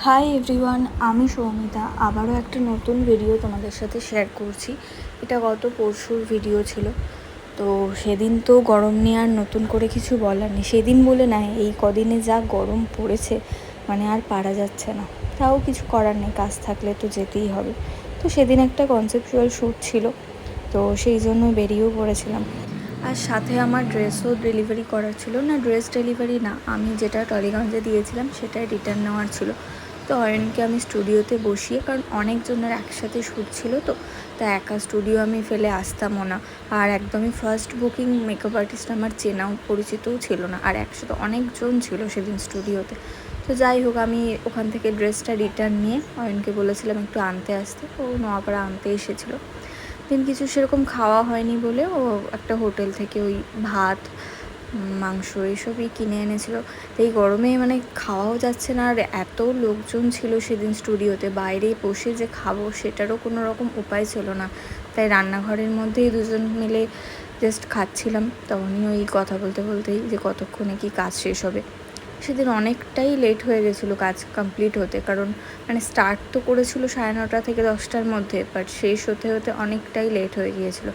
Hi everyone, আমি সৌমিতা আবারও একটা নতুন ভিডিও তোমাদের সাথে শেয়ার করছি। এটা গত পরশুর ভিডিও ছিল। তো সেদিন তো গরম নিয়ে আর নতুন করে কিছু বলার নেই। সেদিন বলে না, এই কদিনে যা গরম পড়েছে মানে আর পারা যাচ্ছে না। তাও কিছু করার নেই, কাজ থাকলে তো যেতেই হবে। তো সেদিন একটা কনসেপচুয়াল শ্যুট ছিল, তো সেই জন্য বেরিয়েও পড়েছিলাম। আর সাথে আমার ড্রেসও ডেলিভারি করার ছিল। না, ড্রেস ডেলিভারি না, আমি যেটা টলিগঞ্জে দিয়েছিলাম সেটাই রিটার্ন নেওয়ার ছিল। তো অয়নকে আমি স্টুডিওতে বসিয়ে, কারণ অনেকজনের একসাথে শ্যুট ছিল, তো একা স্টুডিও আমি ফেলে আসতামও না। আর একদমই ফার্স্ট বুকিং মেকআপ আর্টিস্ট আমার চেনাও পরিচিতও ছিল না, আর একসাথে অনেকজন ছিল সেদিন স্টুডিওতে। তো যাই হোক, আমি ওখান থেকে ড্রেসটা রিটার্ন নিয়ে অয়নকে বলেছিলাম একটু আনতে আসতে, ও নোয়াপাড়া আনতে এসেছিলো। দিন কিছু সেরকম খাওয়া হয়নি বলে ও একটা হোটেল থেকে ওই ভাত মাংস এইসবই কিনে এনেছিল। তো এই গরমে মানে খাওয়াও যাচ্ছে না, আর এত লোকজন ছিল সেদিন স্টুডিওতে, বাইরে বসে যে খাবো সেটারও কোনো রকম উপায় ছিল না। তাই রান্নাঘরের মধ্যেই দুজন মিলে জাস্ট খাচ্ছিলাম। তখনই ওই কথা বলতে বলতেই যে কতক্ষণে কি কাজ শেষ হবে। সেদিন অনেকটাই লেট হয়ে গেছিলো কাজ কমপ্লিট হতে, কারণ মানে স্টার্ট তো করেছিল 9:30 থেকে 10টার মধ্যে, বাট শেষ হতে হতে অনেকটাই লেট হয়ে গিয়েছিলো।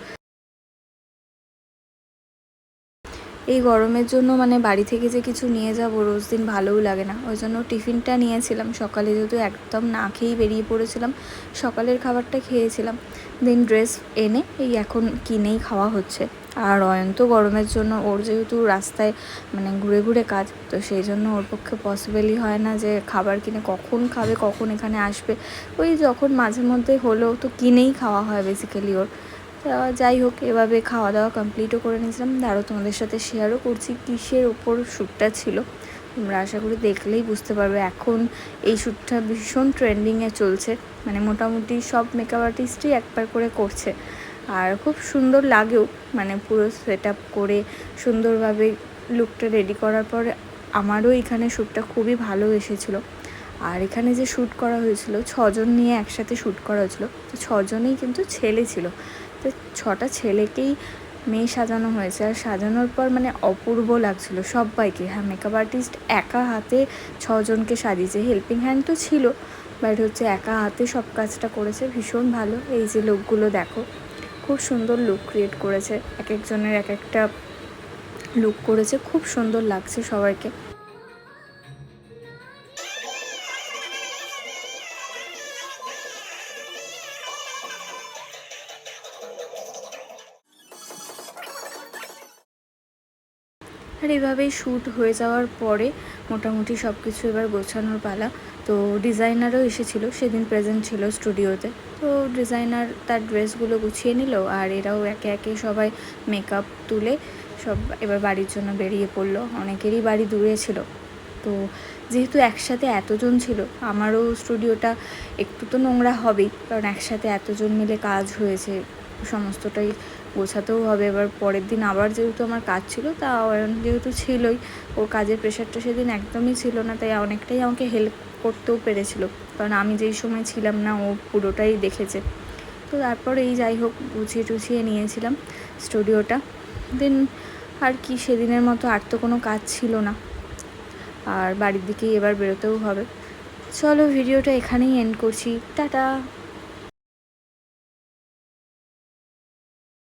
এই গরমের জন্য মানে বাড়ি থেকে যে কিছু নিয়ে যাব রোজ দিন ভালোও লাগে না, ওই জন্য টিফিনটা নিয়েছিলাম। সকালে যেহেতু একদম না খেয়েই বেরিয়ে পড়েছিলাম, সকালের খাবারটা খেয়েছিলাম। দেন ড্রেস এনে এই এখন কিনেই খাওয়া হচ্ছে। আর অয়ন তো গরমের জন্য, ওর যেহেতু রাস্তায় মানে ঘুরে ঘুরে কাজ, তো সেই জন্য ওর পক্ষে পসিবলই হয় না যে খাবার কিনে কখন খাবে, কখন এখানে আসবে। ওই যখন মাঝে মধ্যে হলেও তো কিনেই খাওয়া হয় বেসিক্যালি ওর। যাই হোক, এভাবে খাওয়া দাওয়া কমপ্লিটও করে নিয়েছিলাম। আরও তোমাদের সাথে শেয়ারও করছি কিসের ওপর শ্যুটটা ছিল। তোমরা আশা করি দেখলেই বুঝতে পারবে। এখন এই শ্যুটটা ভীষণ ট্রেন্ডিংয়ে চলছে, মানে মোটামুটি সব মেকআপ আর্টিস্টই একবার করে করছে। আর খুব সুন্দর লাগেও, মানে পুরো সেট আপ করে সুন্দরভাবে লুকটা রেডি করার পরে আমারও এখানে শ্যুটটা খুবই ভালো এসেছিলো। আর এখানে যে শ্যুট করা হয়েছিল 6জন নিয়ে একসাথে শ্যুট করা হয়েছিল, তো 6জনেই কিন্তু ছেলে ছিল। তো 6টা ছেলেকেই মেয়ে সাজানো হয়েছে, আর সাজানোর পর মানে অপূর্ব লাগছিল সবাইকে। হ্যাঁ, মেকআপ আর্টিস্ট একা হাতে 6জনকে সাজিয়েছে, হেল্পিং হ্যান্ড তো ছিল, বাট হচ্ছে একা হাতে সব কাজটা করেছে, ভীষণ ভালো। এই যে লুকগুলো দেখো, খুব সুন্দর লুক ক্রিয়েট করেছে, এক একজনের এক একটা লুক করেছে, খুব সুন্দর লাগছে সবাইকে। আর এভাবেই শ্যুট হয়ে যাওয়ার পরে মোটামুটি সব কিছু এবার গোছানোর পালা। তো ডিজাইনারও এসেছিলো সেদিন, প্রেজেন্ট ছিল স্টুডিওতে। তো ডিজাইনার তার ড্রেসগুলো গুছিয়ে নিল, আর এরাও একে একে সবাই মেকআপ তুলে সব এবার বাড়ির জন্য বেরিয়ে পড়লো। অনেকেরই বাড়ি দূরে ছিল, তো যেহেতু একসাথে এতজন ছিল, আমারও স্টুডিওটা একটু তো নোংরা হবেই, কারণ একসাথে এতজন মিলে কাজ হয়েছে, সমস্তটাই গোছাতেও হবে। এবার পরের দিন আবার যেহেতু আমার কাজ ছিল, তা অয়ন যেহেতু ছিলই, ওর কাজের প্রেশারটা সেদিন একদমই ছিল না, তাই অনেকটাই আমাকে হেল্প করতেও পেরেছিল, কারণ আমি যেই সময় ছিলাম না ও পুরোটাই দেখেছে। তো তারপর এই যাই হোক গুছিয়ে টুছিয়ে নিয়েছিলাম স্টুডিওটা। দেন আর কি, সেদিনের মতো আর তো কোনো কাজ ছিল না, আর বাড়ির দিকেই এবার বেরোতেও হবে। চলো ভিডিওটা এখানেই এন্ড করছি, টাটা।